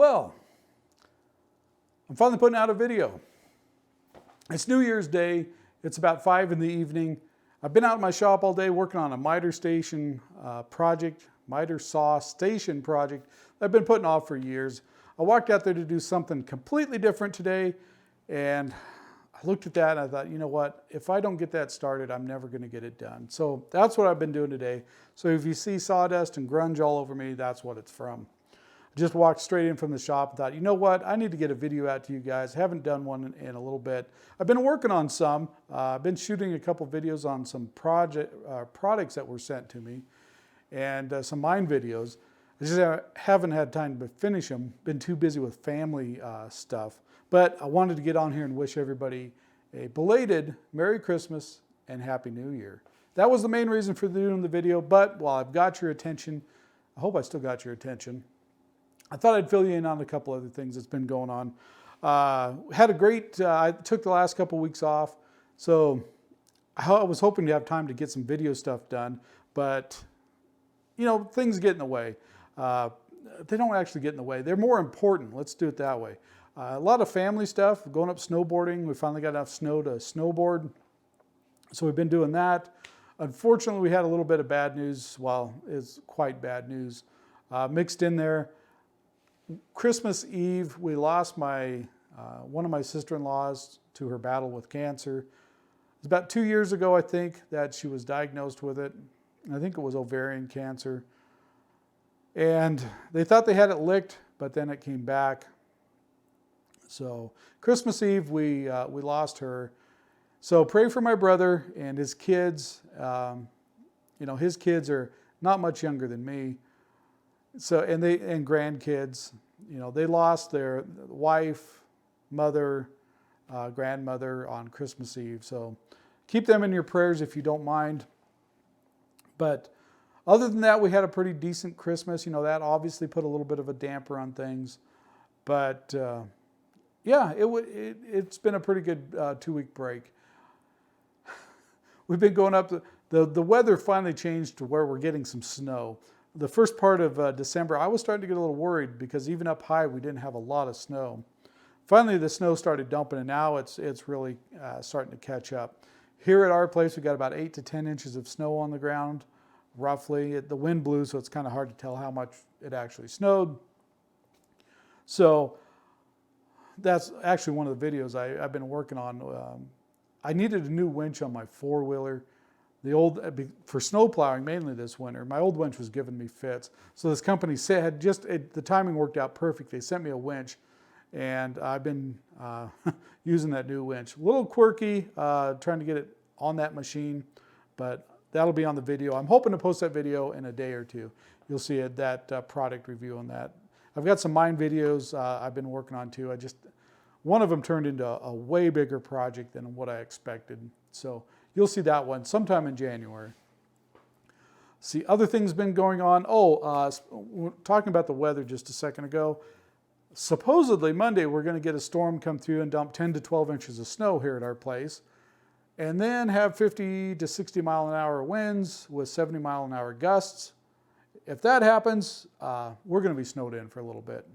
Well, I'm finally putting out a video. It's New Year's Day. It's about 5 in the evening. I've been out in my shop all day working on a miter station project, miter saw station project that I've been putting off for years. I walked out there to do something completely different today, and I looked at that and I thought, you know what, if I don't get that started, I'm never going to get it done. So that's what I've been doing today. So if you see sawdust and grunge all over me, that's what it's from. I just walked straight in from the shop and thought, you know what, I need to get a video out to you guys. Haven't done one in a little bit. I've been working on some. I've been shooting a couple videos on some products that were sent to me, and some mine videos. I just haven't had time to finish them. Been too busy with family stuff. But I wanted to get on here and wish everybody a belated Merry Christmas and Happy New Year. That was the main reason for doing the video, but while I've got your attention, I hope I still got your attention, I thought I'd fill you in on a couple other things that's been going on. Had a great, I took the last couple weeks off, so I was hoping to have time to get some video stuff done, but you know, things get in the way. They don't actually get in the way. They're more important. Let's do it that way. A lot of family stuff, going up snowboarding. We finally got enough snow to snowboard, so we've been doing that. Unfortunately, we had a little bit of bad news. Well, it's quite bad news mixed in there. Christmas Eve, we lost one of my sister-in-laws to her battle with cancer. It was about 2 years ago, I think, that she was diagnosed with it. I think it was ovarian cancer. And they thought they had it licked, but then it came back. So Christmas Eve, we lost her. So pray for my brother and his kids. You know, his kids are not much younger than me. So and grandkids. You know, they lost their wife, mother, grandmother on Christmas Eve. So keep them in your prayers if you don't mind. But other than that, we had a pretty decent Christmas. You know, that obviously put a little bit of a damper on things. But yeah, it's been a pretty good 2-week break. We've been going up. The weather finally changed to where we're getting some snow. The first part of December, I was starting to get a little worried because even up high, we didn't have a lot of snow. Finally, the snow started dumping, and now it's really starting to catch up. Here at our place, we got about 8 to 10 inches of snow on the ground, roughly. The wind blew, so it's kind of hard to tell how much it actually snowed. So that's actually one of the videos I've been working on. I needed a new winch on my four-wheeler. The old, for snow plowing mainly this winter, my old winch was giving me fits. So this company said, the timing worked out perfect. They sent me a winch, and I've been using that new winch. A little quirky, trying to get it on that machine, but that'll be on the video. I'm hoping to post that video in a day or two. You'll see that product review on that. I've got some mine videos I've been working on too. One of them turned into a way bigger project than what I expected. So you'll see that one sometime in January. See, other things been going on. We're talking about the weather just a second ago. Supposedly Monday we're going to get a storm come through and dump 10 to 12 inches of snow here at our place, and then have 50 to 60 mile an hour winds with 70 mile an hour gusts. If that happens, we're going to be snowed in for a little bit.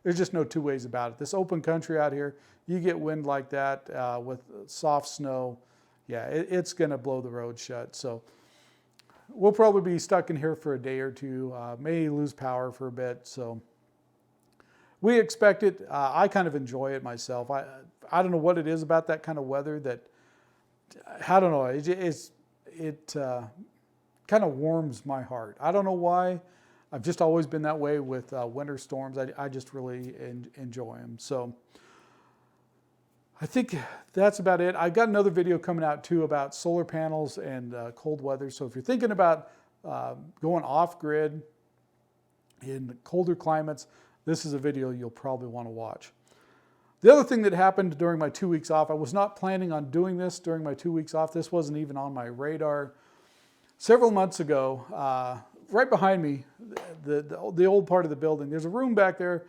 There's just no two ways about it. This open country out here, you get wind like that with soft snow, yeah, it's going to blow the road shut. So we'll probably be stuck in here for a day or two, may lose power for a bit. So we expect it. I kind of enjoy it myself. I don't know what it is about that kind of weather that, I don't know, it kind of warms my heart. I don't know why. I've just always been that way with winter storms. I just really enjoy them. So I think that's about it. I've got another video coming out too about solar panels and cold weather. So if you're thinking about going off grid in colder climates, this is a video you'll probably want to watch. The other thing that happened during my 2 weeks off, I was not planning on doing this during my 2 weeks off. This wasn't even on my radar. Several months ago, right behind me, the old part of the building, there's a room back there.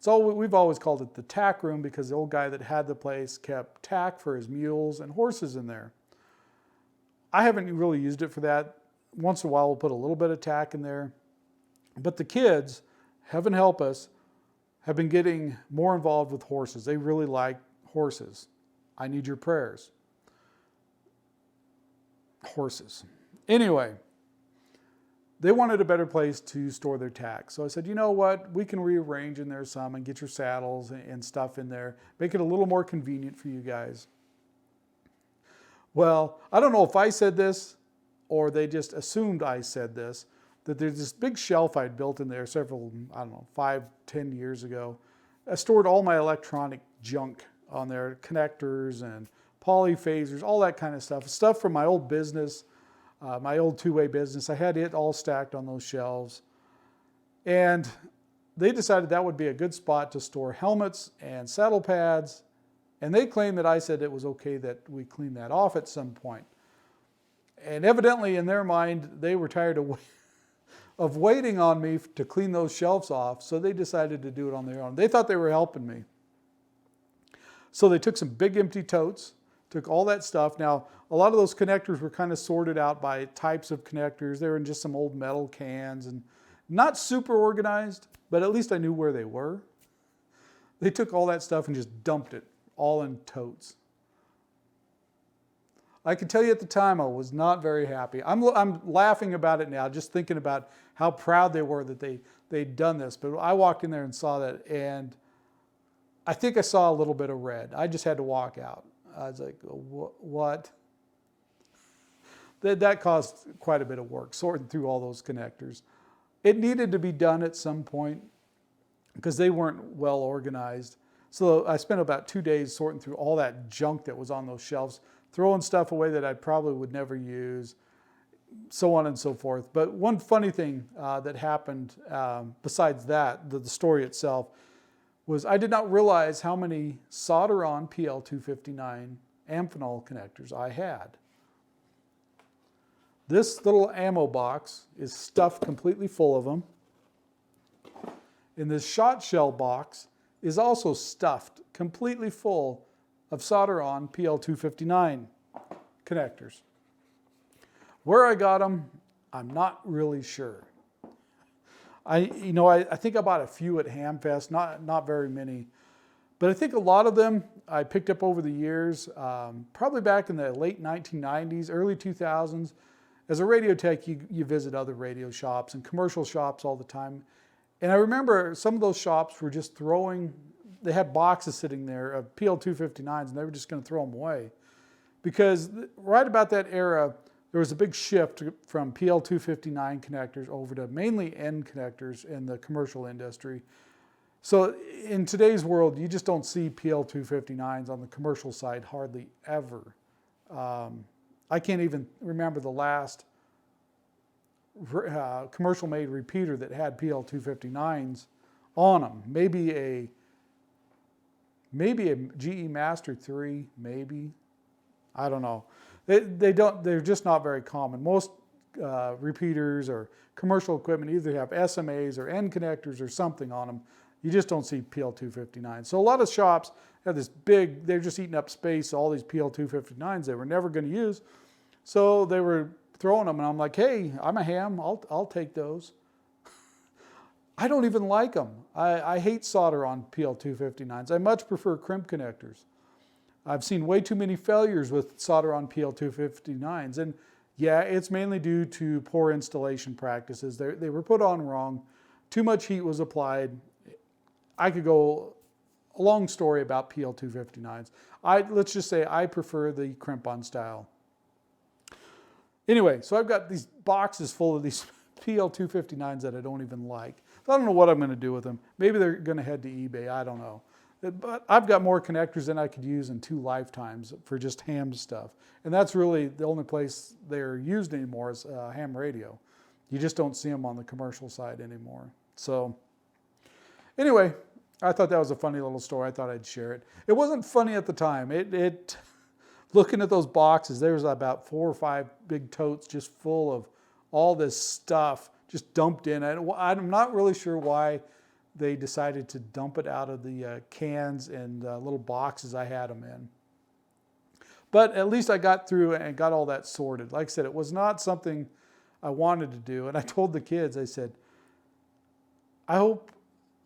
We've always called it the Tack Room because the old guy that had the place kept tack for his mules and horses in there. I haven't really used it for that. Once in a while, we'll put a little bit of tack in there. But the kids, heaven help us, have been getting more involved with horses. They really like horses. I need your prayers. Horses. Anyway, they wanted a better place to store their tack. So I said, you know what? We can rearrange in there some and get your saddles and stuff in there. Make it a little more convenient for you guys. Well, I don't know if I said this or they just assumed I said this, that there's this big shelf I'd built in there several, 5-10 years ago. I stored all my electronic junk on there, connectors and polyphasers, all that kind of stuff. Stuff from my old business, my old two-way business. I had it all stacked on those shelves. And they decided that would be a good spot to store helmets and saddle pads. And they claimed that I said it was okay that we clean that off at some point. And evidently in their mind, they were tired of waiting on me to clean those shelves off. So they decided to do it on their own. They thought they were helping me. So they took some big empty totes, took all that stuff. Now, a lot of those connectors were kind of sorted out by types of connectors. They were in just some old metal cans and not super organized, but at least I knew where they were. They took all that stuff and just dumped it all in totes. I can tell you at the time I was not very happy. I'm laughing about it now, just thinking about how proud they were that they'd done this. But I walked in there and saw that, and I think I saw a little bit of red. I just had to walk out. I was like, what? That caused quite a bit of work, sorting through all those connectors. It needed to be done at some point because they weren't well organized. So I spent about 2 days sorting through all that junk that was on those shelves, throwing stuff away that I probably would never use, so on and so forth. But one funny thing that happened besides that, the story itself, was I did not realize how many Solderon PL259 Amphenol connectors I had. This little ammo box is stuffed completely full of them. And this shot shell box is also stuffed completely full of Solderon PL259 connectors. Where I got them, I'm not really sure. I think I bought a few at Hamfest, not very many. But I think a lot of them I picked up over the years, probably back in the late 1990s, early 2000s. As a radio tech, you visit other radio shops and commercial shops all the time. And I remember some of those shops were just they had boxes sitting there of PL259s, and they were just going to throw them away. Because right about that era, there was a big shift from PL259 connectors over to mainly N connectors in the commercial industry. So in today's world, you just don't see PL259s on the commercial side hardly ever. I can't even remember the last commercial-made repeater that had PL259s on them. Maybe a GE Master 3, maybe. I don't know. They're just not very common. Most repeaters or commercial equipment either have SMAs or N connectors or something on them. You just don't see PL259. So a lot of shops have this big, they're just eating up space, all these PL259s they were never going to use. So they were throwing them, and I'm like, hey, I'm a ham, I'll take those. I don't even like them. I hate solder on PL259s. I much prefer crimp connectors. I've seen way too many failures with solder on PL259s, and yeah, it's mainly due to poor installation practices. They were put on wrong. Too much heat was applied. I could go a long story about PL259s. Let's just say I prefer the crimp-on style. Anyway, so I've got these boxes full of these PL259s that I don't even like. So I don't know what I'm going to do with them. Maybe they're going to head to eBay. I don't know. But I've got more connectors than I could use in 2 lifetimes for just ham stuff. And that's really the only place they're used anymore is ham radio. You just don't see them on the commercial side anymore. So anyway, I thought that was a funny little story. I thought I'd share it. It wasn't funny at the time. Looking at those boxes, there was about 4 or 5 big totes just full of all this stuff just dumped in. I'm not really sure why they decided to dump it out of the cans and little boxes I had them in. But at least I got through and got all that sorted. Like I said, it was not something I wanted to do. And I told the kids, I said, I hope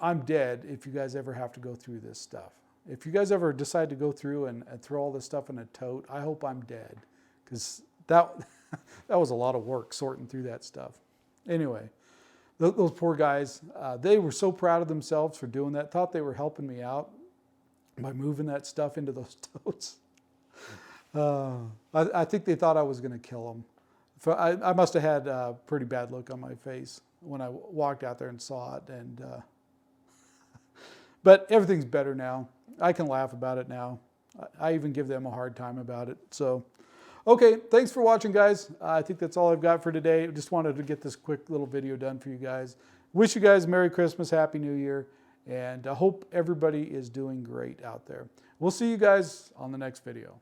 I'm dead if you guys ever have to go through this stuff. If you guys ever decide to go through and throw all this stuff in a tote, I hope I'm dead, because that was a lot of work sorting through that stuff. Anyway, those poor guys, they were so proud of themselves for doing that. Thought they were helping me out by moving that stuff into those totes. I think they thought I was going to kill them. I must have had a pretty bad look on my face when I walked out there and saw it. But everything's better now. I can laugh about it now. I even give them a hard time about it. So, okay, thanks for watching, guys. I think that's all I've got for today. Just wanted to get this quick little video done for you guys. Wish you guys Merry Christmas, Happy New Year, and I hope everybody is doing great out there. We'll see you guys on the next video.